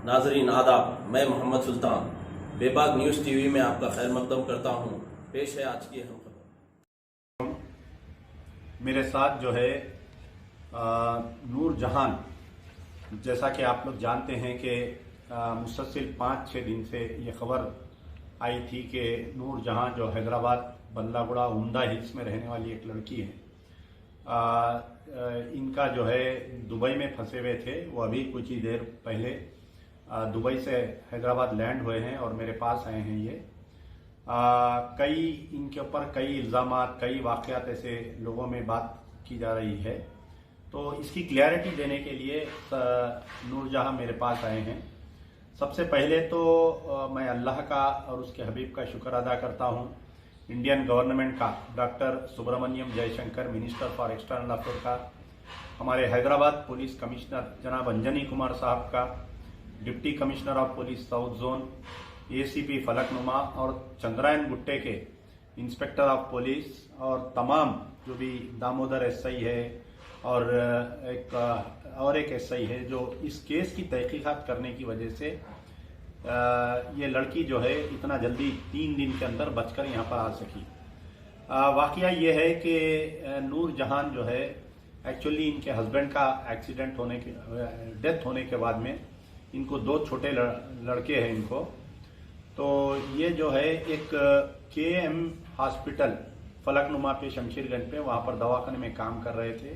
नाजरीन आदाब, मैं मोहम्मद सुल्तान बेबाक न्यूज़ टीवी में आपका खैर मकदम करता हूँ। पेश है आज की अहम खबर। मेरे साथ जो है नूर जहान, जैसा कि आप लोग जानते हैं कि मुसलसिल 5-6 दिन से ये खबर आई थी कि नूर जहां जो हैदराबाद बल्लागुड़ा उम्दा हिल्स में रहने वाली एक लड़की है, इनका जो है दुबई में फंसे हुए थे। वो अभी कुछ ही देर पहले दुबई से हैदराबाद लैंड हुए हैं और मेरे पास आए हैं। ये कई इनके ऊपर कई इल्ज़ामात, कई वाक़यात ऐसे लोगों में बात की जा रही है, तो इसकी क्लैरिटी देने के लिए नूरजहां मेरे पास आए हैं। सबसे पहले तो मैं अल्लाह का और उसके हबीब का शुक्र अदा करता हूं, इंडियन गवर्नमेंट का, doctor Subrahmanyam Jaishankar minister for external affair का, हमारे हैदराबाद पुलिस कमिश्नर जनाब अंजनी कुमार साहब का, deputy commissioner of police south zone ACP Falaknuma और चंद्रायन गुट्टे के इंस्पेक्टर ऑफ पुलिस और तमाम जो भी दामोदर एसआई है और एक एसआई है जो इस केस की तहकीकात करने की वजह से ये लड़की जो है इतना जल्दी 3 दिन के अंदर बचकर यहाँ पर आ सकी। वाकया ये है कि नूर जहान जो है एक्चुअली इनके हस्बैंड का एक्सीडेंट होने के डेथ होने के बाद में इनको 2 छोटे लड़के हैं इनको। तो ये जो है एक KM हॉस्पिटल फलकनुमा पे शमशेरगंज पे वहाँ पर दवाखाने में काम कर रहे थे।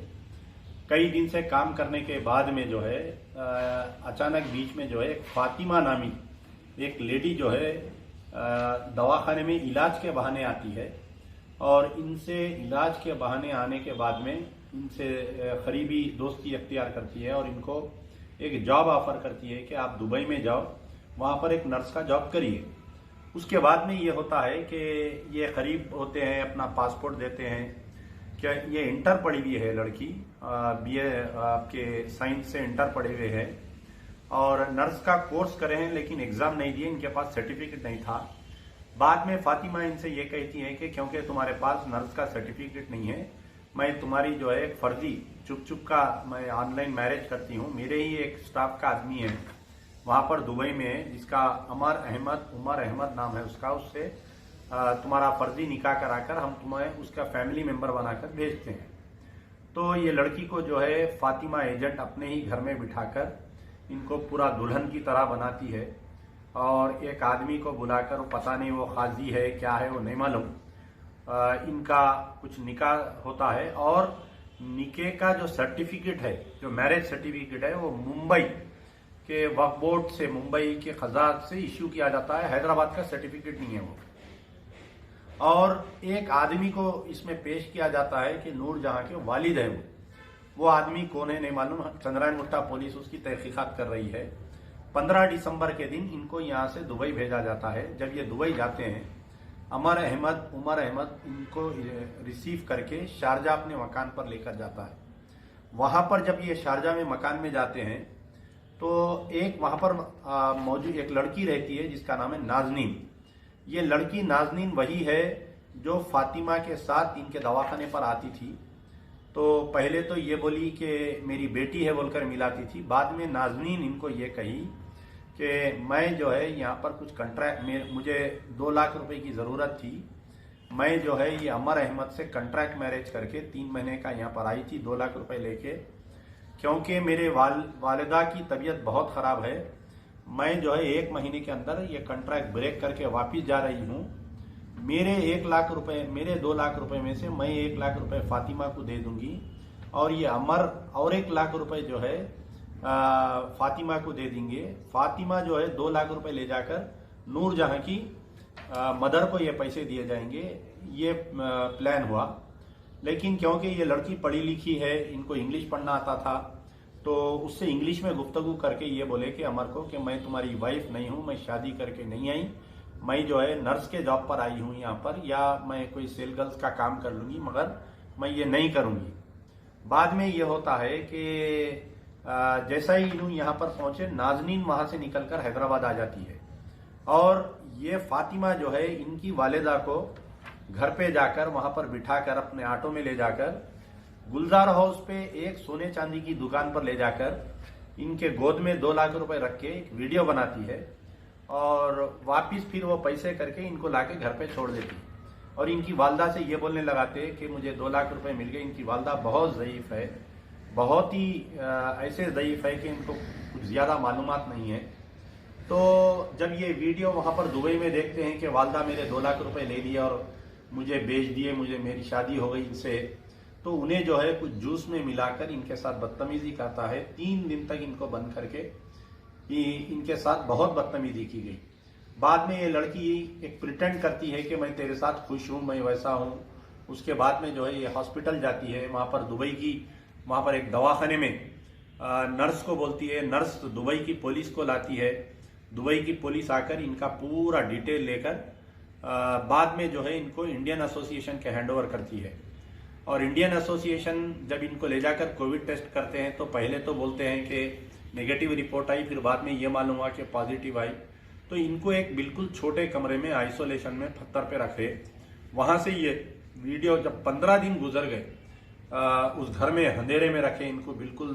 कई दिन से काम करने के बाद में जो है अचानक बीच में जो है फातिमा नामी एक लेडी जो है दवाखाने में इलाज के बहाने आती है और इनसे इलाज के बहाने आने के बाद में इनसे करीबी दोस्ती अख्तियार करती है और इनको एक जॉब ऑफर करती है कि आप दुबई में जाओ, वहाँ पर एक नर्स का जॉब करिए। उसके बाद में ये होता है कि ये करीब होते हैं, अपना पासपोर्ट देते हैं। क्या ये इंटर पढ़ी हुई है लड़की, BA आपके साइंस से इंटर पढ़े हुए है और नर्स का कोर्स करे हैं, लेकिन एग्जाम नहीं दिए, इनके पास सर्टिफिकेट नहीं था। बाद में फातिमा इनसे ये कहती है कि क्योंकि तुम्हारे पास नर्स का सर्टिफिकेट नहीं है, मैं तुम्हारी जो है फर्जी चुप का मैं ऑनलाइन मैरिज करती हूँ। मेरे ही एक स्टाफ का आदमी है वहाँ पर दुबई में जिसका उमर अहमद नाम है उसका, उससे तुम्हारा फर्जी निकाह कराकर हम तुम्हें उसका फैमिली मेंबर बनाकर भेजते हैं। तो ये लड़की को जो है फातिमा एजेंट अपने ही घर में बिठाकर इनको पूरा दुल्हन की तरह बनाती है और एक आदमी को बुलाकर, पता नहीं वो काजी है क्या है वो नहीं मालूम, इनका कुछ निकाह होता है और निकाह का जो सर्टिफिकेट है, जो मैरिज सर्टिफिकेट है, वो मुंबई के वक्फ बोर्ड से, मुंबई के खजात से इश्यू किया जाता है। हैदराबाद का सर्टिफिकेट नहीं है वो। और एक आदमी को इसमें पेश किया जाता है कि नूर जहां के वालिद हैं वो आदमी कौन है नहीं मालूम। चंद्रायन गुट्टा पुलिस उसकी तहकीकात कर रही है। 15 दिसंबर के दिन इनको यहाँ से दुबई भेजा जाता है। जब ये दुबई जाते हैं, उमर अहमद इनको रिसीव करके शारजा अपने मकान पर लेकर जाता है। वहां पर जब ये शारजा में मकान में जाते हैं तो एक वहां पर मौजूद एक लड़की रहती है जिसका नाम है नाजनीन। ये लड़की नाजनीन वही है जो फातिमा के साथ इनके दवाखाने पर आती थी। तो पहले तो ये बोली कि मेरी बेटी है बोलकर मिलाती थी। बाद में नाजनीन इनको ये कही कि मैं जो है यहाँ पर कुछ कंट्रैक्ट में, मुझे 2 लाख रुपए की ज़रूरत थी। मैं जो है ये उमर अहमद से कंट्रैक्ट मैरिज करके 3 महीने का यहाँ पर आई थी 2 लाख रुपए लेके, क्योंकि मेरे वालिदा की तबीयत बहुत ख़राब है। मैं जो है 1 महीने के अंदर ये कंट्रैक्ट ब्रेक करके वापस जा रही हूँ। मेरे 1 लाख रुपए, मेरे 2 लाख रुपए में से मैं 1 लाख रुपए फातिमा को दे दूंगी और ये अमर और 1 लाख रुपए जो है फातिमा को दे देंगे। फातिमा जो है 2 लाख रुपए ले जाकर नूर जहां की मदर को ये पैसे दिए जाएंगे। ये प्लान हुआ। लेकिन क्योंकि ये लड़की पढ़ी लिखी है, इनको इंग्लिश पढ़ना आता था, तो उससे इंग्लिश में गुफ्तगू करके ये बोले कि अमर को कि मैं तुम्हारी वाइफ नहीं हूँ, मैं शादी करके नहीं आई, मैं जो है नर्स के जॉब पर आई हूँ यहाँ पर, या मैं कोई सेल गर्ल्स का काम कर लूँगी, मगर मैं ये नहीं करूँगी। बाद में ये होता है कि जैसा ही इन यहाँ पर पहुंचे, नाजनीन वहां से निकलकर हैदराबाद आ जाती है और ये फातिमा जो है इनकी वालिदा को घर पे जाकर वहां पर बिठाकर अपने ऑटो में ले जाकर गुलजार हाउस पे एक सोने चांदी की दुकान पर ले जाकर इनके गोद में 2 लाख रुपए रख के एक वीडियो बनाती है और वापिस फिर वो पैसे करके इनको लाके घर पे छोड़ देती है। और इनकी वालदा से ये बोलने लगाते कि मुझे 2 लाख रुपए मिल गए। इनकी वालदा बहुत ज़ईफ़ है, बहुत ही ऐसे ज़ईफ़ है कि इनको कुछ ज़्यादा मालूमात नहीं है। तो जब ये वीडियो वहाँ पर दुबई में देखते हैं कि वालदा मेरे 2 लाख रुपए ले लिए और मुझे बेच दिए, मुझे मेरी शादी हो गई इनसे, तो उन्हें जो है कुछ जूस में मिलाकर इनके साथ बदतमीजी करता है। 3 दिन तक इनको बंद करके इनके साथ बहुत बदतमीजी की गई। बाद में ये लड़की एक प्रिटेंड करती है कि मैं तेरे साथ खुश हूँ, मैं वैसा हूँ। उसके बाद में जो है ये हॉस्पिटल जाती है, वहाँ पर दुबई की, वहाँ पर एक दवाखाने में नर्स को बोलती है, नर्स दुबई की पुलिस को लाती है। दुबई की पुलिस आकर इनका पूरा डिटेल लेकर बाद में जो है इनको इंडियन एसोसिएशन के हैंडओवर करती है। और इंडियन एसोसिएशन जब इनको ले जाकर कोविड टेस्ट करते हैं तो पहले तो बोलते हैं कि नेगेटिव रिपोर्ट आई, फिर बाद में ये मालूम हुआ कि पॉजिटिव आई। तो इनको एक बिल्कुल छोटे कमरे में आइसोलेशन में पत्थर पे रखे। वहां से ये वीडियो जब 15 दिन गुजर गए, उस घर में अंधेरे में रखे इनको, बिल्कुल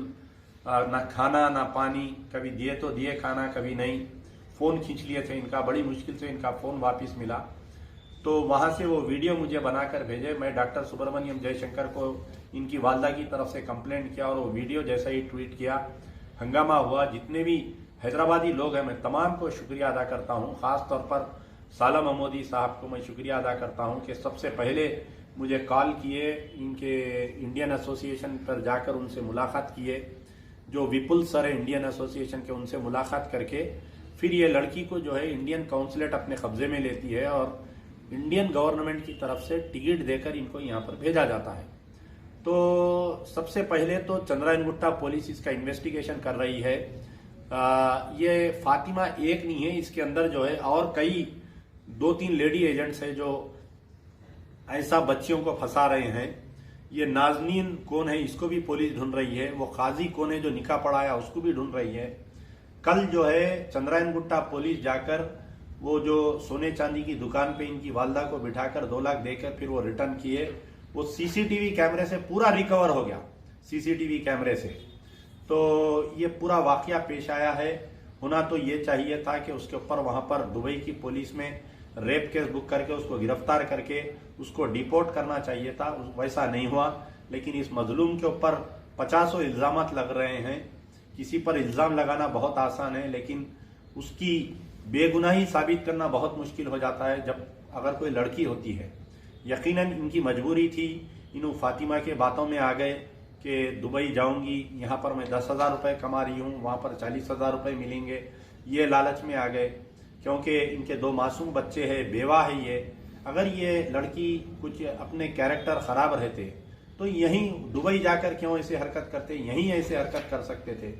ना खाना ना पानी, कभी दिए तो दिए खाना, कभी नहीं। फ़ोन खींच लिए थे इनका, बड़ी मुश्किल से इनका फ़ोन वापस मिला। तो वहाँ से वो वीडियो मुझे बनाकर भेजे। मैं डॉक्टर सुब्रमण्यम जयशंकर को इनकी वालदा की तरफ से कंप्लेंट किया और वो वीडियो जैसा ही ट्वीट किया, हंगामा हुआ। जितने भी हैदराबादी लोग हैं मैं तमाम को शुक्रिया अदा करता हूँ। ख़ास तौर पर साला महमूदी साहब को मैं शुक्रिया अदा करता हूँ कि सबसे पहले मुझे कॉल किए, इनके इंडियन एसोसिएशन पर जाकर उनसे मुलाकात किए। जो विपुल सर है इंडियन एसोसिएशन के, उनसे मुलाकात करके फिर ये लड़की को जो है इंडियन काउंसलेट अपने कब्जे में लेती है और इंडियन गवर्नमेंट की तरफ से टिकट देकर इनको यहाँ पर भेजा जाता है। तो सबसे पहले तो चंद्रायनगुट्टा पुलिस इसका इन्वेस्टिगेशन कर रही है। ये फातिमा एक नहीं है, इसके अंदर जो है और कई 2-3 लेडी एजेंट्स है जो ऐसा बच्चियों को फंसा रहे हैं। ये नाजनीन कौन है इसको भी पुलिस ढूंढ रही है। वो काजी कौन है जो निकाह पढ़ाया उसको भी ढूंढ रही है। कल जो है चंद्रायनगुट्टा पुलिस जाकर वो जो सोने चांदी की दुकान पे इनकी वालदा को बिठाकर 2 लाख देकर फिर वो रिटर्न किए। वो सीसीटीवी कैमरे से पूरा रिकवर हो गया, सीसीटीवी कैमरे से। तो ये पूरा वाकया पेश आया है। होना तो ये चाहिए था कि उसके ऊपर वहां पर दुबई की पुलिस में रेप केस बुक करके उसको गिरफ्तार करके उसको डिपोर्ट करना चाहिए था। वैसा नहीं हुआ। लेकिन इस मजलूम के ऊपर 50 इल्जामात लग रहे हैं। किसी पर इल्जाम लगाना बहुत आसान है, लेकिन उसकी बेगुनाही साबित करना बहुत मुश्किल हो जाता है जब अगर कोई लड़की होती है। यकीनन इनकी मजबूरी थी। इन फातिमा के बातों में आ गए कि दुबई जाऊंगी, यहाँ पर मैं 10,000 रुपये कमा रही हूँ, वहाँ पर 40,000 रुपये मिलेंगे। ये लालच में आ गए क्योंकि इनके 2 मासूम बच्चे हैं, बेवा है ये। अगर ये लड़की कुछ अपने कैरेक्टर खराब रहते तो यहीं दुबई जाकर क्यों ऐसे हरकत करते, यहीं ऐसे हरकत कर सकते थे।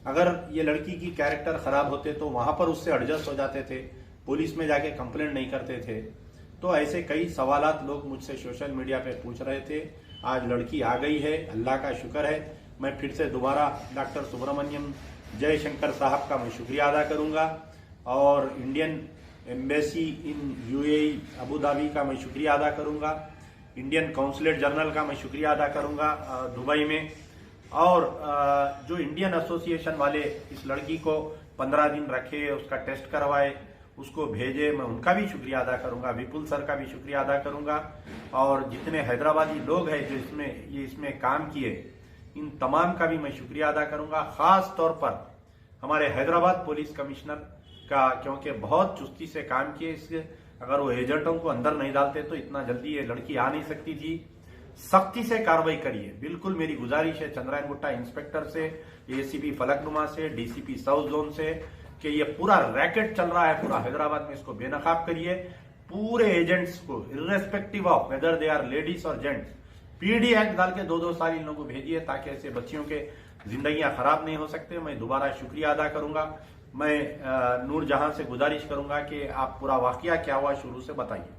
अगर ये लड़की की कैरेक्टर खराब होते तो वहां पर उससे एडजस्ट हो जाते थे, पुलिस में जाके कंप्लेंट नहीं करते थे। तो ऐसे कई सवालात लोग मुझसे सोशल मीडिया पे पूछ रहे थे। आज लड़की आ गई है, अल्लाह का शुक्र है। मैं फिर से दोबारा डॉक्टर सुब्रमण्यम जयशंकर साहब का मैं शुक्रिया अदा करूंगा और Indian embassy in UAE Abu Dhabi का मैं शुक्रिया अदा करूंगा। इंडियन काउंसलेट जनरल का मैं शुक्रिया अदा करूंगा दुबई में। और जो इंडियन एसोसिएशन वाले इस लड़की को 15 दिन रखे, उसका टेस्ट करवाए, उसको भेजे, मैं उनका भी शुक्रिया अदा करूंगा। विपुल सर का भी शुक्रिया अदा करूंगा। और जितने हैदराबादी लोग हैं जो इसमें काम किए, इन तमाम का भी मैं शुक्रिया अदा करूंगा। खास तौर पर हमारे हैदराबाद पुलिस कमिश्नर का, क्योंकि बहुत चुस्ती से काम किए। इससे अगर वो एजेंटों को अंदर नहीं डालते तो इतना जल्दी ये लड़की आ नहीं सकती थी। सख्ती से कार्रवाई करिए, बिल्कुल मेरी गुजारिश है चंद्रायनगुट्टा इंस्पेक्टर से, एसीपी फलकनुमा से, डीसीपी साउथ जोन से, कि ये पूरा रैकेट चल रहा है पूरा हैदराबाद में, इसको बेनकाब करिए। पूरे एजेंट्स को irrespective of whether they are ladies और जेंट्स, पीडी एक्ट डाल के 2-2 साल इन लोगों को भेजिए ताकि ऐसे बच्चियों के जिंदगियां खराब नहीं हो सकते। मैं दोबारा शुक्रिया अदा करूंगा। मैं नूरजहां से गुजारिश करूंगा कि आप पूरा वाकया क्या हुआ शुरू से बताइए।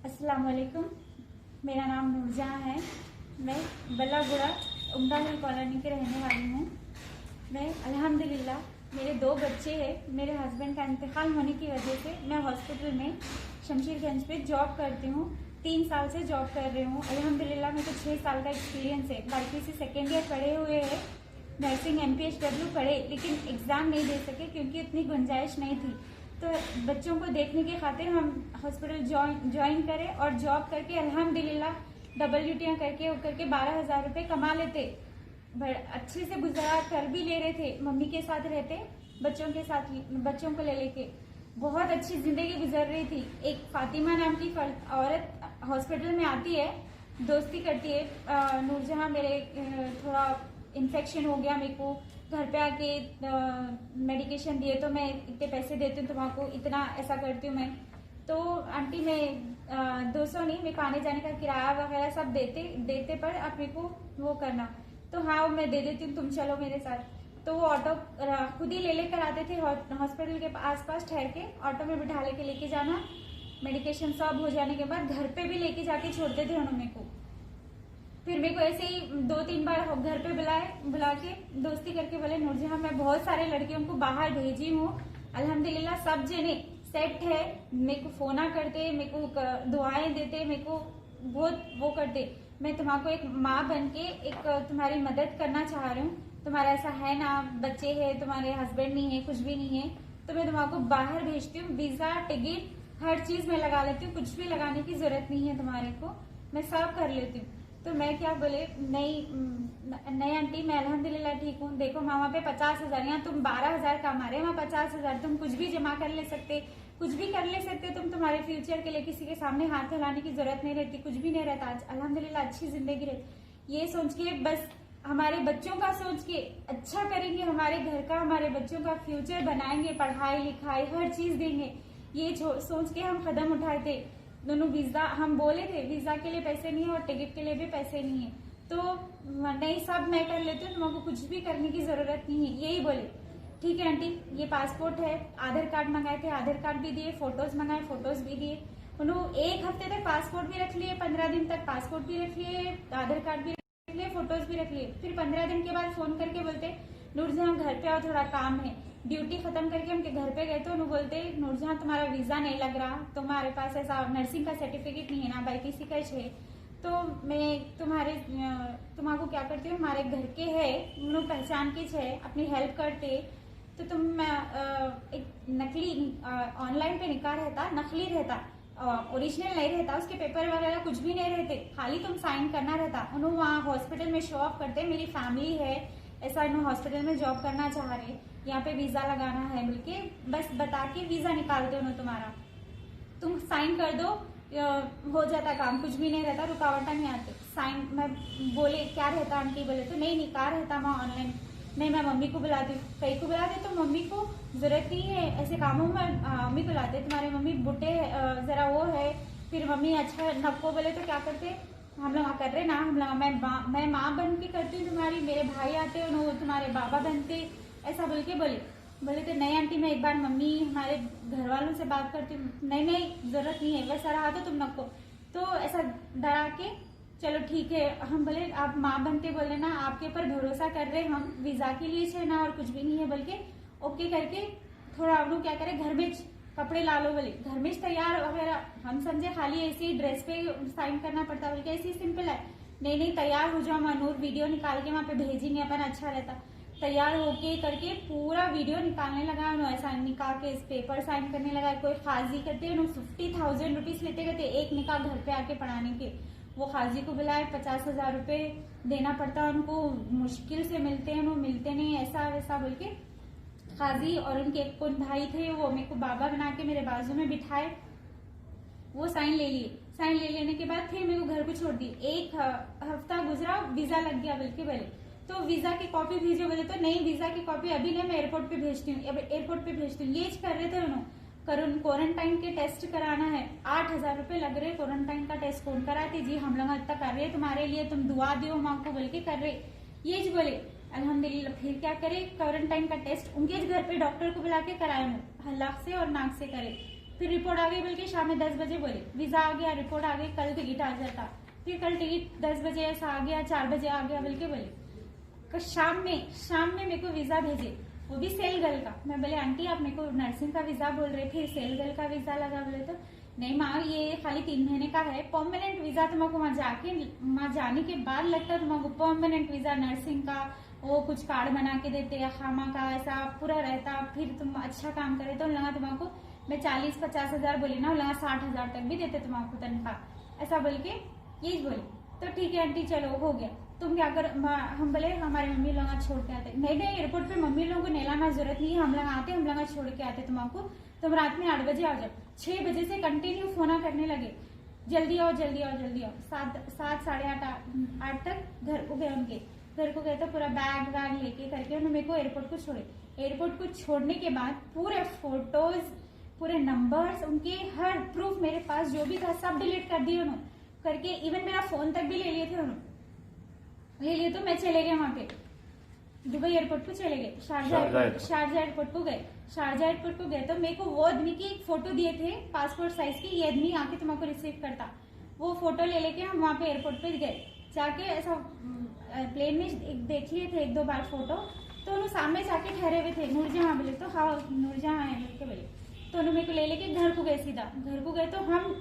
अस्सलाम वालेकुम, मेरा नाम नूरजहां है। मैं बल्लागुड़ा उम्दा हिल कॉलोनी के रहने वाली हूँ। मैं अल्हम्दुलिल्लाह, मेरे 2 बच्चे हैं। मेरे हस्बैंड का इंतकाल होने की वजह से मैं हॉस्पिटल में शमशीरगंज पे जॉब करती हूँ। 3 साल से जॉब कर रही हूँ। अल्हम्दुलिल्लाह मेरे को 6 साल का एक्सपीरियंस है। बाकी से सेकेंड ईयर पढ़े हुए हैं नर्सिंग MPHW पढ़े, लेकिन एग्ज़ाम नहीं दे सके क्योंकि इतनी गुंजाइश नहीं थी। तो बच्चों को देखने के खातिर हम हॉस्पिटल ज्वाइन करें और जॉब करके अल्हम्दुलिल्लाह डबल ड्यूटियाँ करके 12,000 रुपये कमा लेते, अच्छे से गुजारा कर भी ले रहे थे। मम्मी के साथ रहते, बच्चों को ले लेके बहुत अच्छी जिंदगी गुजर रही थी। एक फातिमा नाम की औरत हॉस्पिटल में आती है, दोस्ती करती है, नूरजहां मेरे थोड़ा इन्फेक्शन हो गया, मेरे को घर पे आके मेडिकेशन दिए तो मैं इतने पैसे देती हूँ तुम्हारा, इतना ऐसा करती हूँ मैं। तो आंटी मैं 200 नहीं, मेरे को आने जाने का किराया वगैरह सब देते पर आप मेरे को वो करना, तो हाँ मैं दे देती हूँ, तुम चलो मेरे साथ। तो वो ऑटो खुद ही ले लेकर आते थे, हॉस्पिटल के आसपास ठहर के ऑटो में बिठा लेके जाना, मेडिकेशन सब हो जाने के बाद घर पे भी लेके जाके छोड़ते थे उन्होंने को। फिर मेरे को ऐसे ही 2-3 बार घर पे बुला के दोस्ती करके बोले नूरजहां मैं बहुत सारे लड़कियों को बाहर भेजी हूँ, अल्हम्दुलिल्लाह सब जने सेट है, मेरे को फोना करते, मेरे को दुआएं देते, मेरे को बहुत वो करते। मैं तुम्हारा एक माँ बन के एक तुम्हारी मदद करना चाह रही हूँ, तुम्हारा ऐसा है ना, बच्चे हैं, तुम्हारे हस्बैंड नहीं है, कुछ भी नहीं है, तो मैं तुम्हारा बाहर भेजती हूँ, वीजा टिकट हर चीज मैं लगा लेती हूँ, कुछ भी लगाने की जरूरत नहीं है तुम्हारे को, मैं सब कर लेती हूँ। तो मैं क्या बोले, नहीं आंटी मैं अल्हम्दुलिल्लाह ठीक हूँ, देखो मामा पे 50,000, यहाँ तुम 12,000 कमा रहे, वहाँ 50,000, तुम कुछ भी जमा कर ले सकते, कुछ भी कर ले सकते, तुम तुम्हारे फ्यूचर के लिए किसी के सामने हाथ फैलाने की जरूरत नहीं रहती, कुछ भी नहीं रहता। आज अल्हम्दुलिल्लाह अच्छी जिंदगी रहती। ये सोच के बस हमारे बच्चों का सोच के अच्छा करेंगे, हमारे घर का, हमारे बच्चों का फ्यूचर बनाएंगे, पढ़ाई लिखाई हर चीज देंगे, ये सोच के हम कदम उठाए थे। दोनों वीजा हम बोले थे, वीजा के लिए पैसे नहीं है और टिकट के लिए भी पैसे नहीं है, तो नहीं सब मैं कर लेती हूँ, तुमको कुछ भी करने की जरूरत नहीं है, यही बोले। ठीक है आंटी, ये पासपोर्ट है, आधार कार्ड मंगाए थे, आधार कार्ड भी दिए, फोटोज मंगाए, फोटोज भी दिए। उन्होंने 1 हफ्ते तक पासपोर्ट भी रख लिए, 15 दिन तक पासपोर्ट भी रख लिए, आधार कार्ड भी रख लिए, फोटोज भी रख लिए। फिर 15 दिन के बाद फोन करके बोलते नूरजहां घर पे आओ, थोड़ा काम है। ड्यूटी खत्म करके उनके घर पे गए तो उन्होंने बोलते नूरजहां तुम्हारा वीजा नहीं लग रहा, तुम्हारे पास ऐसा नर्सिंग का सर्टिफिकेट नहीं है ना, BIPC का है, तो मैं तुम्हारा क्या करती हूँ, हमारे घर के है, उन्होंने पहचान के है, अपनी हेल्प करते, तो तुम एक नकली ऑनलाइन पे निकाह रहता, नकली रहता, ओरिजिनल नहीं रहता, उसके पेपर वगैरह कुछ भी नहीं रहते, खाली तुम साइन करना रहता। उन्होंने वहाँ हॉस्पिटल में शो ऑफ करते मेरी फैमिली है, ऐसा इन्होंने हॉस्पिटल में जॉब करना चाह रहे, यहाँ पे वीजा लगाना है बोलके बस बता के वीजा निकालते उन्होंने, तुम्हारा तुम साइन कर दो, हो जाता काम, कुछ भी नहीं रहता, रुकावटा नहीं आते। साइन मैं बोले क्या रहता आंटी, बोले तो नहीं निकाह रहता वहाँ ऑनलाइन। नहीं मैं मम्मी को बुलाती हूँ, कहीं को बुलाते तो मम्मी को जरूरत नहीं है ऐसे कामों में, मम्मी बुलाते, तुम्हारे मम्मी बुढ़े जरा वो है, फिर मम्मी अच्छा नक्को बोले तो क्या करते, हम लोग कर रहे ना, हम लोग मैं माँ बन के करती हूँ तुम्हारी, मेरे भाई आते हैं वो तुम्हारे बाबा बनते, ऐसा बोल के बोले तो नहीं आंटी मैं एक बार मम्मी हमारे घर वालों से बात करती हूँ, नहीं जरूरत नहीं है, वैसा रहा तो तुम नको, तो ऐसा डरा के चलो ठीक है। हम बोले आप माँ बनते बोले ना, आपके ऊपर भरोसा कर रहे हम, वीजा के लिए है ना और कुछ भी नहीं है, बल्कि ओके करके थोड़ा हम लोग क्या करें, घर में कपड़े ला लो, बोले घर में तैयार वगैरह, हम समझे खाली ऐसी ड्रेस पे साइन करना पड़ता, बोल के ऐसी सिंपल है, नहीं तैयार हो जाओ मनूर, वीडियो निकाल के वहाँ पे भेजेंगे अपन, अच्छा रहता। तैयार होके करके पूरा वीडियो निकालने लगा, उन्होंने ऐसा निकाह के पेपर साइन करने लगा, कोई खाजी करते 50,000 रुपीज लेते करते एक निकाह घर पे आके पढ़ाने के, वो खाजी को बुलाए 50,000 रुपए देना पड़ता उनको, मुश्किल से मिलते हैं, वो मिलते नहीं, ऐसा वैसा बोल के खाजी और उनके एक भाई थे, वो मेरे को बाबा बना के मेरे बाजू में बिठाए, वो साइन ले लिए, साइन ले लेने के बाद फिर मेरे को घर को छोड़ दी। 1 हफ्ता गुजरा, वीजा लग गया बोल के बोले, तो वीजा की कॉपी भेजो, बोले तो नहीं वीजा की कॉपी अभी नहीं, मैं एयरपोर्ट पे भेजती हूँ, एयरपोर्ट पे भेजती हूँ, ये कर रहे थे उन्होंने। क्वारंटाइन के टेस्ट कराना है, 8,000 रुपए लग रहे, क्वारंटाइन का टेस्ट कौन कराते जी, हम लोग इतना कर रहे तुम्हारे लिए, तुम दुआ दो माँ को बोल के कर रहे, ये बोले अल्हम्दुलिल्लाह। फिर क्या करे, क्वारंटाइन का टेस्ट उनके घर पे डॉक्टर को बुला के कराए, हल्लाक से और नाक से करे, फिर रिपोर्ट आ गई बोल के शाम में 10 बजे बोले वीजा आ गया, रिपोर्ट आ गई, कल टिकट आ जाता, फिर कल टिकट 10 बजे ऐसा आ गया, 4 बजे आ गया बोल के बोले, शाम में मेरे को वीजा भेजे, वो भी सेल गर्ल का। मैं बोले आंटी आप मेरे को नर्सिंग का वीजा बोल रहे थे, सेल गर्ल का वीजा लगा, बोले तो नहीं माँ ये खाली 3 महीने का है, परमानेंट वीजा तुमको वहाँ जाने के बाद लगता है, तुमको परमानेंट वीजा नर्सिंग का वो कुछ कार्ड बना के देते या खामा का ऐसा पूरा रहता, फिर तुम अच्छा काम करे तो लगा तुमको मैं 40-50 हजार बोली ना, लगा 60 हजार तक भी देते तुमको तनख्वाह, ऐसा बोल के यही बोले। तो ठीक है आंटी चलो हो गया, तुम क्या कर, हम बोले हमारी मम्मी लोग छोड़ के आते, नहीं एयरपोर्ट पे मम्मी लोगों को नहीं लाना जरूरत नहीं है, हम लोग आते, हम लोग छोड़ के आते तुमको, तुम रात में 8 बजे आ जाओ। 6 बजे से कंटिन्यू फोन करने लगे, जल्दी आओ जल्दी आओ जल्दी आओ। 7 साढ़े 8 तक घर को गए, उनके घर को गए तो पूरा बैग वैग लेके करके उन्होंने मेरे को एयरपोर्ट को छोड़े। एयरपोर्ट को छोड़ने के बाद पूरे फोटोज, पूरे नंबर्स, उनके हर प्रूफ मेरे पास जो भी था सब डिलीट कर दिए उन्होंने करके, इवन मेरा फोन तक भी ले लिए थे उन्होंने, ले लिए। तो मैं चले गए वहां पे दुबई एयरपोर्ट को चले गए, शारजा एयरपोर्ट को गए। शारजा एयरपोर्ट को गए तो मेरे को वो आदमी की एक फोटो दिए थे पासपोर्ट साइज की, ये आदमी आके तुमको रिसीव करता, वो फोटो ले लेके हम वहां पे एयरपोर्ट पे गए। जाके ऐसा प्लेन में देख लिए थे 1-2 बार फोटो, तो उन्होंने सामने जाके ठहरे हुए थे, नूरजहां बोले, तो हाँ नूरजहां है बोल के बोले, तो उन्होंने मेरे को ले लेके घर को गए। सीधा घर को गए तो हम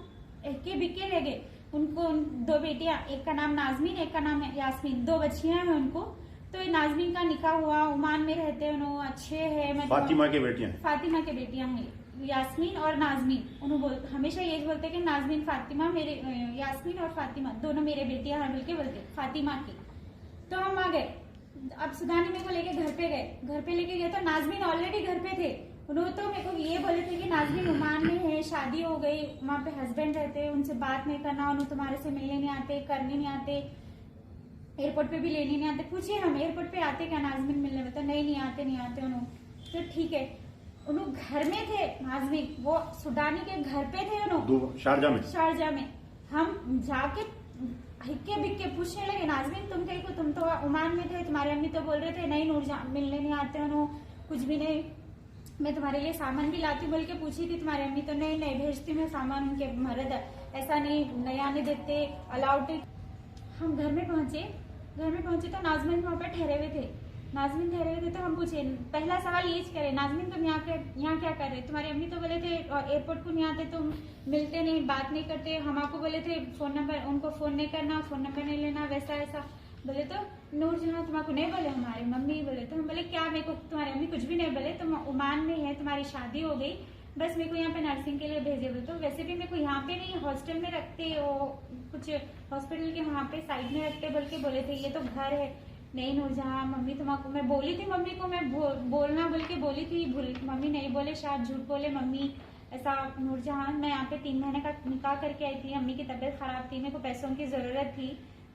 एके बिके रह गए। उनको 2 बेटियां, एक का नाम नाजमीन, एक का नाम यास्मीन, 2 बच्चियां हैं उनको। तो नाजमीन का निकाह हुआ, ओमान में रहते हैं, उन्होंने अच्छे है, फातिमा के बेटियां हैं, फातिमा के बेटियां हैं, यास्मीन और नाजमीन। उन्होंने हमेशा यही बोलते कि नाजमीन फातिमा मेरे, यास्मीन और फातिमा दोनों मेरे बेटियां हैं बोल के बोलते फातिमा की। तो हम आ गए, अब सुदानी मेरे को लेके घर पे गए। घर पे लेके गए तो नाजमीन ऑलरेडी घर पे थे। उन्होंने तो मेरे को ये बोले थे कि नाजमीन ओमान में है, शादी हो गई, वहाँ पे हस्बैंड रहते हैं, उनसे बात नहीं करना, उन्हें तुम्हारे से मिलने नहीं आते, करने नहीं आते, एयरपोर्ट पे भी लेने नहीं आते। पूछिए हम एयरपोर्ट पे आते क्या नाजमीन मिलने में, तो नहीं आते उन्होंने। तो ठीक है, उन्होंने घर में थे नाजमीन, वो सुडानी के घर पे थे उन्होंने शारजा में। हम जाके हिक्के बिक्के पूछने लगे, नाजमीन तुम कहीं को, तुम तो ओमान में थे, तुम्हारे अम्मी तो बोल रहे थे नहीं नूरजहां मिलने नहीं आते उन्होंने, कुछ भी नहीं, मैं तुम्हारे लिए सामान भी लाती बोल के पूछी थी तुम्हारी अम्मी, तो नहीं भेजती मैं सामान, उनके मर्द ऐसा नहीं आने देते, अलाउड। हम घर में पहुंचे तो नाजमीन वहाँ पे ठहरे हुए थे। तो हम पूछे, पहला सवाल ये करे, नाजमीन तुम यहाँ क्या कर रहे, तुम्हारी अम्मी तो बोले थे एयरपोर्ट को नहीं आते, तुम मिलते नहीं, बात नहीं करते, हम आपको बोले थे फोन नंबर, उनको फोन नहीं करना, फोन नंबर नहीं लेना, वैसा ऐसा बोले। तो नूरजहां तुम्हारे नहीं बोले, हमारी मम्मी बोले। तो हम बोले क्या, मेरे को तुम्हारी अम्मी कुछ भी नहीं बोले, तुम ओमान में है, तुम्हारी शादी हो गई, बस मेरे को यहाँ पे नर्सिंग के लिए भेजे। बोले तो वैसे भी मेरे को यहाँ पे नहीं, हॉस्टल में रखते, वो कुछ हॉस्पिटल के वहाँ पे साइड में रखते बोल के बोले थे, ये तो घर है। नहीं नूरजहां मम्मी तुमको, मैं बोली थी मम्मी को, मैं बोलना बोल के बोली थी, मम्मी नहीं बोले, शायद झूठ बोले मम्मी ऐसा। नूरजहां मैं यहाँ पे 3 महीने का निकाह करके आई थी, अम्मी की तबीयत खराब थी, मेरे को पैसों की जरूरत थी,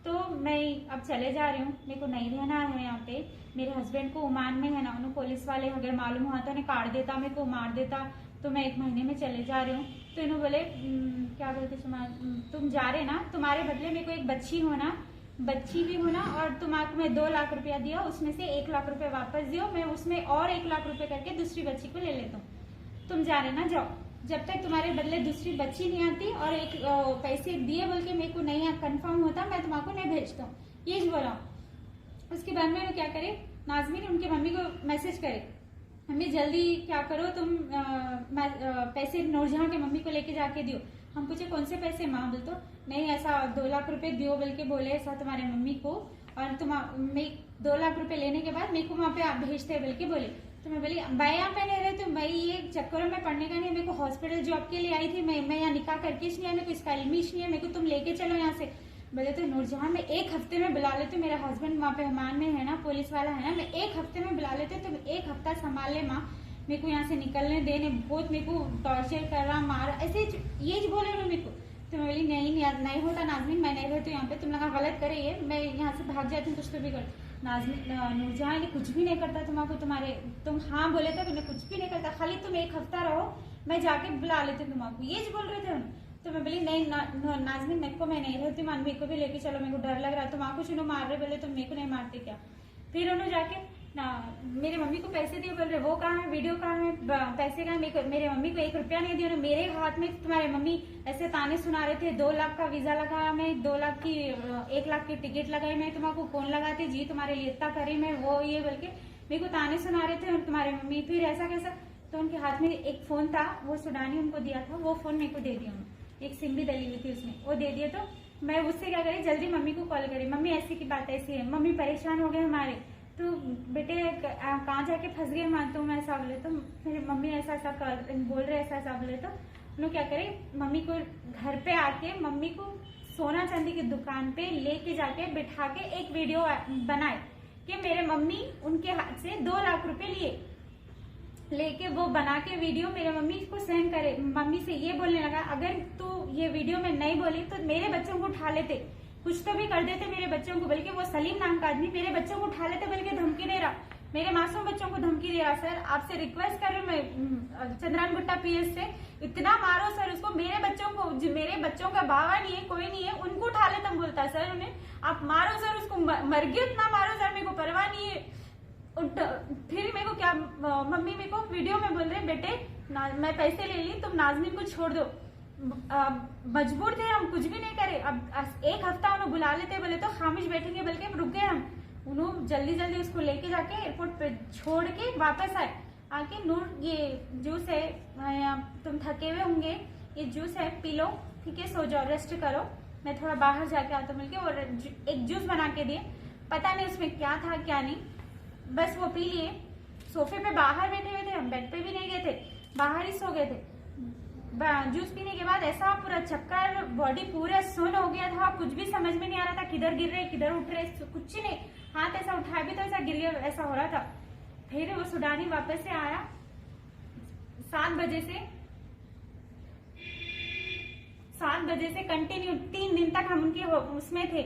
तो मैं अब चले जा रही हूँ, मेरे को नहीं रहना है यहाँ पे। मेरे हस्बैंड को ओमान में है ना, उन्हें पुलिस वाले अगर मालूम हुआ तो उन्हें काट देता, मेरे को मार देता, तो मैं 1 महीने में चले जा रही हूँ। तो इन्होंने बोले क्या बोलते, तुम जा रहे ना, तुम्हारे बदले मेरे को एक बच्ची भी होना, और तुम्हारे मैं 2 लाख रुपया दिया, उसमें से 1 लाख रुपया वापस दियो, मैं उसमें और 1 लाख रुपया करके दूसरी बच्ची को ले लेता हूँ। तुम जा रहे ना, जाओ, जब तक तुम्हारे बदले दूसरी बच्ची नहीं आती और एक पैसे दिए बोल के मेरे को नहीं कंफर्म होता, मैं तुमको नहीं भेजता हूँ, ये बोला। उसके बाद में क्या करे, नाजमीन उनके मम्मी को मैसेज करे, मम्मी जल्दी क्या करो तुम पैसे नूरजहां के मम्मी को लेके जाके दियो। हम पूछे कौन से पैसे, माँ बोल तो नहीं ऐसा 2 लाख रुपए दियो बोल के बोले ऐसा तुम्हारे मम्मी को, और तुम 2 लाख रुपए लेने के बाद मेरे को वहाँ पे आप भेजते बोल के बोले। तो मैं बोली भाई यहाँ पे नहीं रहे, तो मैं ये चक्करों में पढ़ने का नहीं, मेरे को हॉस्पिटल जॉब के लिए आई थी, मैं यहाँ निकाह करके नहीं है, मेरे को इसका इल्मिश नहीं है, मेरे को तुम लेके चलो यहाँ से। बोले तो नूरजहां मैं 1 हफ्ते में बुला लेती हूँ, मेरा हस्बैंड वहाँ पे ओमान में है ना, पुलिस वाला है ना, मैं 1 हफ्ते में बुला लेती हूँ, तुम 1 हफ्ता संभाल ले माँ, मेरे को यहाँ से निकलने देने, बहुत मेरे को टॉर्चर कर रहा, मार, ऐसे ये बोले उन्होंने मेरे को। तो मैं बोली नहीं होता नाजमीन, मैं नहीं रहती यहाँ पे, तुम लोग गलत करे, ये मैं यहाँ से भाग जाती हूँ, कुछ तो भी कर। नूरजहां ने कुछ भी नहीं करता तुमको, तुम हाँ बोले तो तुमने कुछ भी नहीं करता, खाली तुम 1 हफ्ता रहो, मैं जाके बुला लेती हूँ तुमको, ये बोल रहे थे। तो मैं बोली नहीं नाजमीन मेरे को, मैं नहीं रहती, मान मेरे को भी लेके चलो, मेरे को डर लग रहा है, तुमको चुनो मार रहे, बोले तुम मेरे को नहीं मारते क्या। फिर उन्होंने जाके मेरे मम्मी को पैसे दिए, बोल रहे वो कहाँ है, वीडियो कहाँ है, पैसे कहाँ है, मेरे मम्मी को 1 रुपया नहीं दिया, मेरे हाथ में तुम्हारे मम्मी ऐसे ताने सुना रहे थे, 2 लाख का वीजा लगाया मैं, 2 लाख की 1 लाख की टिकट लगाई मैं, तुमको कौन लगाते जी, तुम्हारे लिए इतना करी मैं, वो ये बोल के मेरे को ताने सुना रहे थे तुम्हारे मम्मी। फिर ऐसा कैसा, तो उनके हाथ में एक फोन था, वो सुडानी उनको दिया था, वो फोन मेरे को दे दिया, एक सिम भी डली हुई थी उसमें, वो दे दिया। तो मैं उससे क्या करी, जल्दी मम्मी को कॉल करी, मम्मी ऐसी की बात ऐसी है, मम्मी परेशान हो गए हमारे, तो बेटे कहाँ जाके फंस गए माँ, तुम ऐसा बोले तो मेरी मम्मी ऐसा ऐसा बोल रहे, ऐसा ऐसा बोले तो उन्होंने क्या करे, मम्मी को घर पे आके मम्मी को सोना चांदी की दुकान पे लेके जाके बिठा के एक वीडियो बनाए कि मेरे मम्मी उनके हाथ से 2 लाख रुपए लेके वो बना के वीडियो मेरे मम्मी को सेंड करे। मम्मी से ये बोलने लगा, अगर तू ये वीडियो में नहीं बोली तो मेरे बच्चों को उठा लेते, कुछ तो भी कर देते मेरे बच्चों को। बल्कि वो सलीम नाम का आदमी मेरे बच्चों को उठा लेते, बल्कि धमकी दे रहा, मेरे मासूम बच्चों को धमकी दे रहा। सर आपसे रिक्वेस्ट कर रही हूँ मैं चंद्रान गुट्टा PS से, इतना मारो सर उसको, मेरे बच्चों को, मेरे बच्चों का बाबा नहीं है, कोई नहीं है, उनको उठा ले तुम बोलता सर उन्हें, आप मारो सर उसको, मर गई उतना मारो सर, मेरे को परवाह नहीं है। फिर मेरे को क्या, मम्मी मेरे को वीडियो में बोल रहे, बेटे मैं पैसे ले ली, तुम नाजनीन को छोड़ दो। मजबूर थे हम, कुछ भी नहीं करे। अब 1 हफ्ता उन्हें बुला लेते, बोले तो खामिश बैठेंगे, बल्कि हम रुक गए। हम उन्होंने जल्दी जल्दी उसको लेके जाके एयरपोर्ट पे छोड़ के वापस आए। आके नूर ये जूस है, तुम थके हुए होंगे, ये जूस है पी लो, ठीक है, सो जाओ, रेस्ट करो, मैं थोड़ा बाहर जाके आता हूँ मिलके। और एक जूस बना के दिए, पता नहीं उसमें क्या था क्या नहीं, बस वो पी लिए। सोफे पे बाहर बैठे हुए थे हम, बेड पे भी नहीं गए थे, बाहर ही सो गए थे। जूस पीने के बाद ऐसा पूरा चक्कर, बॉडी पूरा सुन्न हो गया था, कुछ भी समझ में नहीं आ रहा था, किधर गिर रहे किधर उठ रहे, कुछ नहीं। हाथ ऐसा उठाया भी तो ऐसा गिर गया, ऐसा हो रहा था। फिर वो सुडानी वापस से आया 7 बजे से कंटिन्यू 3 दिन तक हम उनके उसमें थे,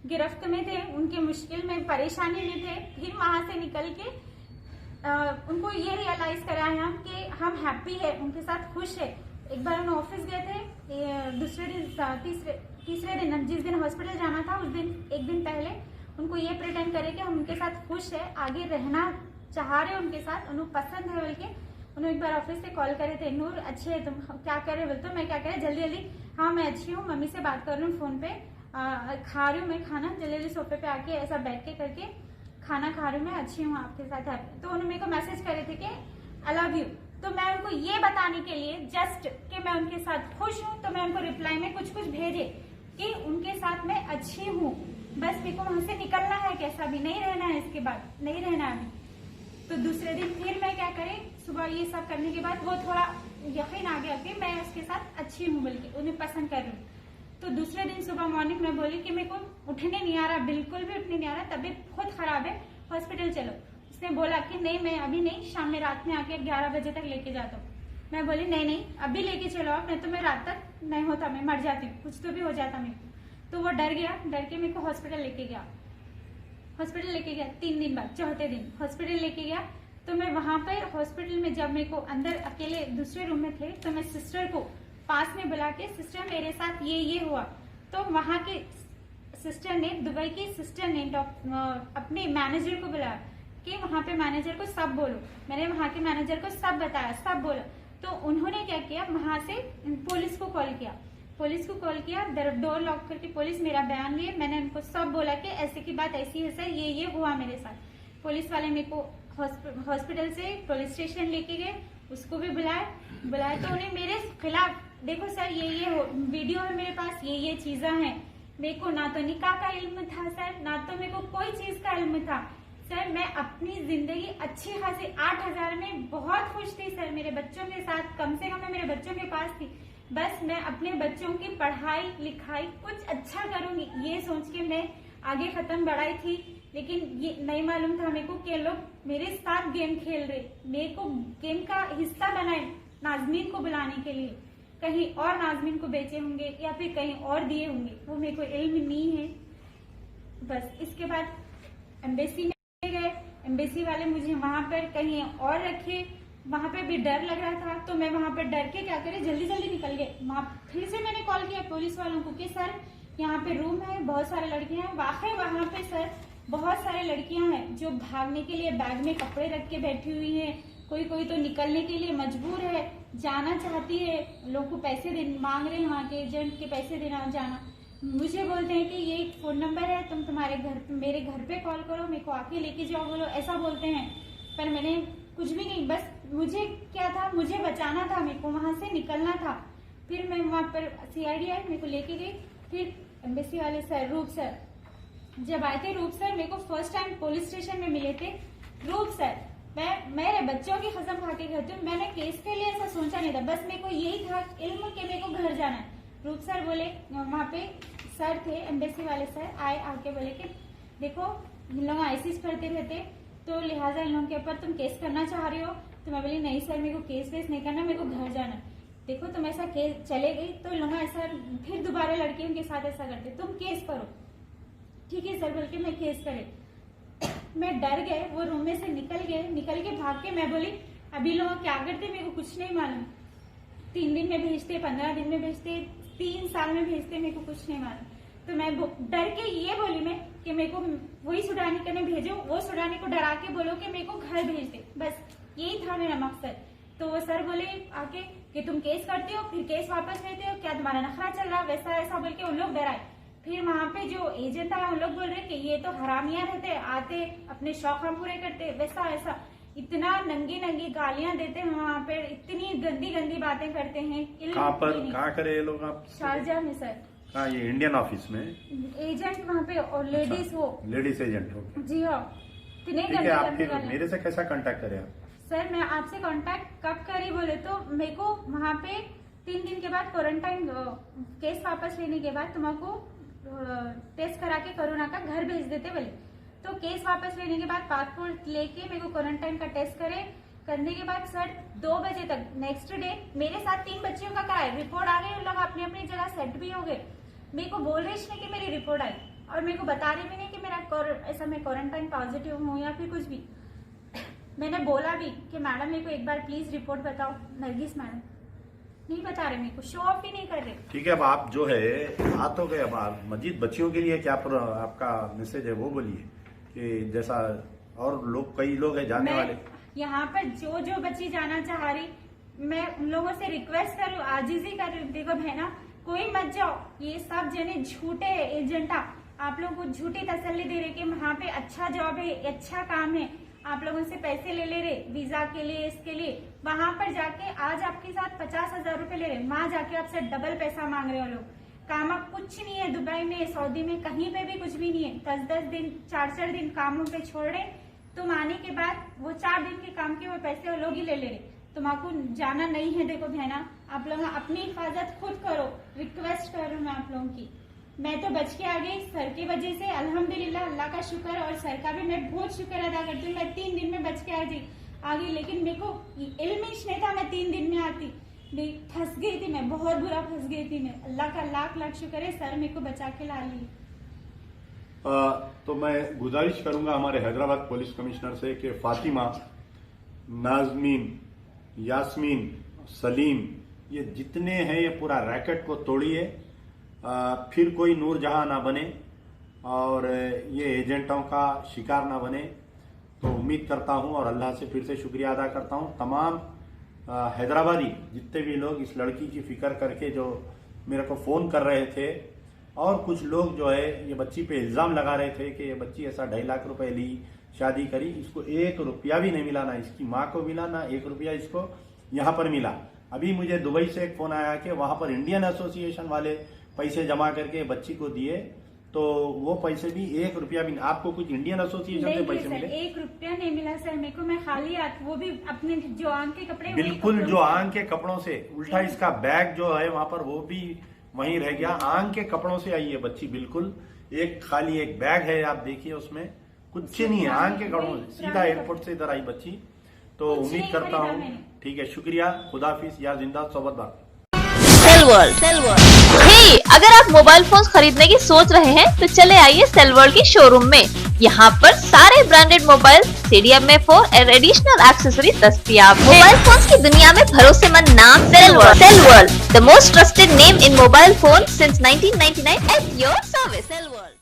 गिरफ्त में थे, उनकी मुश्किल में, परेशानी में थे। फिर वहां से निकल के उनको ये रियलाइज कराया हम कि हम हैप्पी है, उनके साथ खुश है। एक बार उन्हें ऑफिस गए थे, दूसरे दिन तीसरे दिन जिस दिन हॉस्पिटल जाना था उस दिन, एक दिन पहले उनको ये प्रिटेंड करे कि हम उनके साथ खुश है, आगे रहना चाह रहे उनके साथ, उन्हें पसंद है। बल्कि उन्होंने एक बार ऑफिस से कॉल करे थे, नूर अच्छे है तुम, क्या कर रहे हो? बोलते मैं क्या करे, जल्दी जल्दी, हाँ मैं अच्छी हूँ, मम्मी से बात कर रही हूँ फोन पे, खा रही हूँ मैं खाना, जल्दी जल्दी सोफे पे आके ऐसा बैठ के करके खाना खा रही हूँ, मैं अच्छी हूँ, आपके साथ है। तो उन्होंने मेरे को मैसेज करे थे कि आई लव यू। तो मैं उनको ये बताने के लिए जस्ट कि मैं उनके साथ खुश हूँ, तो मैं उनको रिप्लाई में कुछ कुछ भेजे कि उनके साथ मैं अच्छी हूँ, बस मेरे को वहां से निकलना है, कैसा भी नहीं रहना है, इसके बाद नहीं रहना है अभी। तो दूसरे दिन फिर मैं क्या करे, सुबह ये सब करने के बाद वो थोड़ा यकीन आ गया कि मैं उसके साथ अच्छी हूँ, बल्कि उन्हें पसंद कर रही हूँ। तो दूसरे दिन सुबह मॉर्निंग में बोली कि मेरे को उठने नहीं आ रहा, बिल्कुल भी उठने नहीं आ रहा, तबीयत बहुत खराब है, हॉस्पिटल चलो। उसने बोला कि नहीं मैं अभी नहीं, शाम में रात में आके 11 बजे तक लेके जाता हूँ। मैं बोली नहीं अभी लेके चलो आप, नहीं तो मैं रात तक नहीं होता, मैं मर जाती हूँ, कुछ तो भी हो जाता मेरे को। तो वो डर गया, डर के मेरे को हॉस्पिटल लेके गया। 3 दिन बाद, चौथे दिन हॉस्पिटल लेके गया। तो मैं वहां पर हॉस्पिटल में जब मेरे को अंदर अकेले दूसरे रूम में थे, तो मैं सिस्टर को पास में बुला के, सिस्टर मेरे साथ ये हुआ। तो वहां के सिस्टर ने, दुबई की सिस्टर ने अपने मैनेजर को बुलाया कि वहां पे मैनेजर को सब बोलो। मैंने वहां के मैनेजर को सब बताया, सब बोला। तो उन्होंने क्या किया, वहां से पुलिस को कॉल किया, डोर लॉक करके पुलिस मेरा बयान लिए। मैंने उनको सब बोला कि ऐसे की बात ऐसी है सर, ये हुआ मेरे साथ। पुलिस वाले मेरे को हॉस्पिटल से पुलिस स्टेशन लेके गए, उसको भी बुलाया तो उन्हें मेरे खिलाफ, देखो सर ये वीडियो है मेरे पास, ये चीजें हैं। मेरे को ना तो निकाह का इल्म था सर, ना तो मेरे को कोई चीज का इल्म था सर। मैं अपनी जिंदगी अच्छी खासी 8,000 में बहुत खुश थी सर, मेरे बच्चों के साथ, कम से कम मैं मेरे बच्चों के पास थी। बस मैं अपने बच्चों की पढ़ाई लिखाई कुछ अच्छा करूंगी, ये सोच के मैं आगे कदम बढ़ाई थी। लेकिन ये नहीं मालूम था मेरे को कि लोग मेरे साथ गेम खेल रहे, मेरे को गेम का हिस्सा बनाए नाजमीन को बुलाने के लिए, कहीं और नाजमीन को बेचे होंगे या फिर कहीं और दिए होंगे, वो मेरे को इल्म नहीं है। बस इसके बाद एम्बेसी में गए, एम्बेसी वाले मुझे वहां पर कहीं और रखे, वहां पे भी डर लग रहा था। तो मैं वहां पर डर के क्या करे, जल्दी जल्दी निकल गए। वहां फिर से मैंने कॉल किया पुलिस वालों को कि सर यहाँ पे रूम है, बहुत सारे लड़कियां हैं। वाकई वहां पे सर बहुत सारे लड़कियां हैं जो भागने के लिए बैग में कपड़े रख के बैठी हुई हैं, कोई तो निकलने के लिए मजबूर है, जाना चाहती है, लोग को पैसे मांग रहे हैं, वहाँ के एजेंट के पैसे देना जाना। मुझे बोलते हैं कि ये एक फोन नंबर है, तुम मेरे घर पे कॉल करो, मेरे को आके लेके जाओ, बोलो, ऐसा बोलते हैं। पर मैंने कुछ भी नहीं, बस मुझे क्या था, मुझे बचाना था, मेरे को वहां से निकलना था। फिर मैं वहां पर CID आई, मेरे को लेके गई। फिर एम्बेसी वाले सर, रूप सर, जब आए थे रूप सर मेरे को फर्स्ट टाइम पुलिस स्टेशन में मिले थे। रूप सर, मैं मेरे बच्चों की कसम खा के कहती हूँ, मैंने केस के लिए ऐसा सोचा नहीं था, बस मेरे को यही था इल्म कि मेरे को घर जाना है। रूप सर बोले, वहाँ पे सर थे एम्बेसी वाले सर, आए आके बोले कि देखो इन लोग आईसीस करते रहते, तो लिहाजा इन लोगों के ऊपर तुम केस करना चाह रही हो। तो मैं बोली नहीं सर, मेरे को केस वेस नहीं करना, मेरे को घर जाना है। देखो तुम ऐसा केस चले गई तो लोग ऐसा फिर दोबारा लड़कियों के साथ ऐसा करते, तुम केस करो। ठीक है सर बोल के मैं केस करे। मैं डर गए, वो रूम में से निकल के भाग के मैं बोली अभी लोग क्या करते मेरे को कुछ नहीं मालूम। 3 दिन में भेजते, 15 दिन में भेजते, 3 साल में भेजते, मेरे को कुछ नहीं मालूम। तो मैं डर के ये बोली मैं कि मेरे को वही सुडानी करने भेजो, वो सुडानी को डरा के बोलो कि मेरे को घर भेज दे, बस यही था मेरा मकसद। तो वो सर बोले आके कि तुम केस करते हो फिर केस वापस लेते हो, क्या तुम्हारा नखरा चल रहा, वैसा ऐसा बोल के उन लोग डराए। फिर वहाँ पे जो एजेंट आया उन लोग बोल रहे कि ये तो हरामिया रहते, आते अपने शौक हम पूरे करते, वैसा ऐसा इतना नंगी गालियां देते हैं वहाँ पे, इतनी गंदी बातें करते हैं। कहाँ करे ये लोग आप? शारजा में सर। हाँ, ये इंडियन ऑफिस में एजेंट वहाँ पे, और लेडीज वो लेडीज एजेंट हो जी हाँ। इतने गंदे। मेरे से कैसा कांटेक्ट करे आप? सर मैं आपसे कांटेक्ट कब करी बोले तो मेरे को वहाँ पे 3 दिन के बाद क्वारंटाइन केस वापस लेने के बाद तुम्हारा टेस्ट करा के कोरोना का घर भेज देते बोले। तो केस वापस लेने के बाद पासपोर्ट लेके मेरे को क्वारंटाइन का टेस्ट करने के बाद सर 2 बजे तक नेक्स्ट डे मेरे साथ 3 बच्चियों का कराए, रिपोर्ट आ गई, उन लोग अपनी अपनी जगह सेट भी हो गए। मेरे को बोल रही थी कि मेरी रिपोर्ट आई और मेरे को बता रही भी नहीं कि मेरा ऐसा मैं क्वारंटाइन पॉजिटिव हूँ या फिर कुछ भी। मैंने बोला भी कि मैडम मेरे को एक बार प्लीज रिपोर्ट बताओ, नरगिस मैडम नहीं बता रहे, मेरे को शो ऑफ भी नहीं कर रहे। ठीक है, अब आप जो है आ तो गए, अब आप मजीद बच्चियों के लिए क्या आपका मैसेज है वो बोलिए कि जैसा और लोग कई लोग हैं जाने वाले यहाँ पर जो बच्ची जाना चाह रही, मैं उन लोगों से रिक्वेस्ट करूँ, आजीजी करूँ, देखो बहना कोई मत जाओ, ये सब जने झूठे एजेंटा आप लोगों को झूठी तसल्ली दे रहे कि वहाँ पे अच्छा जॉब है, अच्छा काम है, आप लोगों से पैसे ले रहे वीजा के लिए, इसके लिए। वहां पर जाके आज आपके साथ 50,000 रुपए ले रहे, वहां जाके आपसे डबल पैसा मांग रहे हो लोग। काम अब कुछ नहीं है, दुबई में सऊदी में कहीं पे भी कुछ भी नहीं है। 10-10 दिन 4-4 दिन कामों पे छोड़ रहे, तुम आने के बाद वो 4 दिन के काम के वो पैसे वो लोग ही ले रहे। तुम्हारा जाना नहीं है। देखो बहना, आप लोग अपनी हिफाजत खुद करो, रिक्वेस्ट कर रही हूँ मैं आप लोगों की। मैं तो बच के आ गई सर की वजह से, अल्हम्दुलिल्लाह, अल्लाह का शुक्र, और सर का भी मैं बहुत शुक्र अदा करती हूँ। मैं 3 दिन में बच के आ गई, लेकिन मेरे को इल्म ही नहीं था मैं 3 दिन में आती, फंस गई थी मैं, बहुत बुरा फंस गई थी मैं। अल्लाह का लाख लाख शुक्र है, सर मेरे को बचा के ला ली। तो मैं गुजारिश करूंगा हमारे हैदराबाद पुलिस कमिश्नर से कि फातिमा, नाजमीन, यास्मीन, सलीम, ये जितने हैं ये पूरा रैकेट को तोड़िए, फिर कोई नूरजहां ना बने और ये एजेंटों का शिकार ना बने। तो उम्मीद करता हूं और अल्लाह से फिर से शुक्रिया अदा करता हूं तमाम हैदराबादी जितने भी लोग इस लड़की की फिक्र करके जो मेरे को फ़ोन कर रहे थे, और कुछ लोग जो है ये बच्ची पे इल्ज़ाम लगा रहे थे कि ये बच्ची ऐसा 2.5 लाख रुपए ली, शादी करी, इसको 1 रुपया भी नहीं मिला, ना इसकी माँ को मिला, ना 1 रुपया इसको यहाँ पर मिला। अभी मुझे दुबई से एक फ़ोन आया कि वहाँ पर इंडियन एसोसिएशन वाले पैसे जमा करके बच्ची को दिए, तो वो पैसे भी 1 रुपया भी। आपको कुछ इंडियन एसोसिएशन से पैसे मिले? 1 रुपया नहीं मिला सर मेरे को, मैं खाली वो भी अपने जो आंख के कपड़े, बिल्कुल जो आंख के कपड़ों से, उल्टा इसका बैग जो है वहां पर वो भी वहीं रह गया। आंख के कपड़ों से आई है बच्ची, बिल्कुल एक खाली एक बैग है, आप देखिए उसमें कुछ नहीं है, आंख के कपड़ों से सीधा एयरपोर्ट से इधर आई बच्ची। तो उम्मीद करता हूँ, ठीक है, शुक्रिया, खुदाफिज, या जिंदा सोबत बात। हे, अगर आप मोबाइल फोन खरीदने की सोच रहे हैं तो चले आइए सेलवर्ल्ड के शोरूम में। यहाँ पर सारे ब्रांडेड मोबाइल, CDMA4 और एडिशनल एक्सेसरी दस्तयाब है। मोबाइल फोन की दुनिया में भरोसेमंद नाम Cellworld, the most trusted name in mobile phone since 1999 at your service. सेलवर्ल्ड।